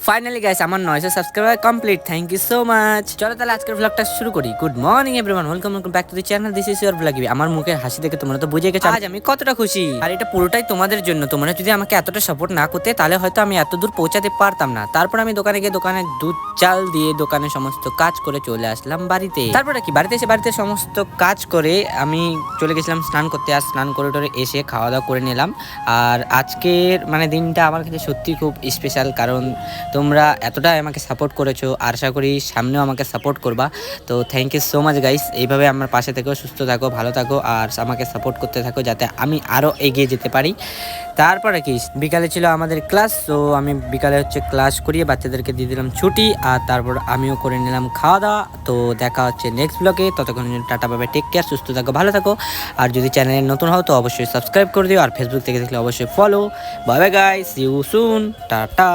Finally guys আমার 900 subscriber complete. Thank you so much. চলো তাহলে আজকের ব্লগটা শুরু করি। Good morning everyone, welcome back to the channel. This is your ব্লগিবি। আমার মুখের হাসি দেখে তোমরা তো বুঝে গেছো আজ আমি কতটা খুশি, আর এটা পুরোটাই তোমাদের জন্য। তোমরা যদি আমাকে এতটা সাপোর্ট না করতে তাহলে হয়তো আমি এত দূর পৌঁছাতে পারতাম না। তারপর আমি দোকানে গিয়ে দোকানে দুধ চাল দিয়ে দোকানে সমস্ত কাজ করে চলে আসলাম বাড়িতে। তারপরে কি বাড়িতে এসে বাড়িতে সমস্ত কাজ করে আমি চলে গেছিলাম স্নান করতে। আর স্নান করে টোরে এসে খাওয়া দাওয়া করে নিলাম। আর আজকের দিনটা আমার কাছে সত্যি খুব স্পেশাল, কারণ তোমরা এতটা আমাকে সাপোর্ট করেছো আর আশা করি সামনেও আমাকে সাপোর্ট করবা। তো thank you so much guys. এইভাবে আমার পাশে থেকো, সুস্থ থাকো, ভালো থাকো আর আমাকে সাপোর্ট করতে থাকো যাতে আমি আরও এগিয়ে যেতে পারি। তারপরে কি বিকালে ছিল আমাদের ক্লাস, তো আমি বিকালে ক্লাস করিয়ে বাচ্চাদেরকে দিয়ে দিলাম ছুটি। আর তারপর আমিও করে নিলাম খাওয়া দাওয়া। তো দেখা হচ্ছে নেক্সট ব্লগে। ততক্ষণ টাটা বাই, টেক কেয়ার, সুস্থ থাকো, ভালো থাকো। আর যদি চ্যানেলে নতুন হও তো অবশ্যই সাবস্ক্রাইব করে দিও, আর ফেসবুক থেকে দেখলে অবশ্যই follow. Bye bye guys, see you soon, tata.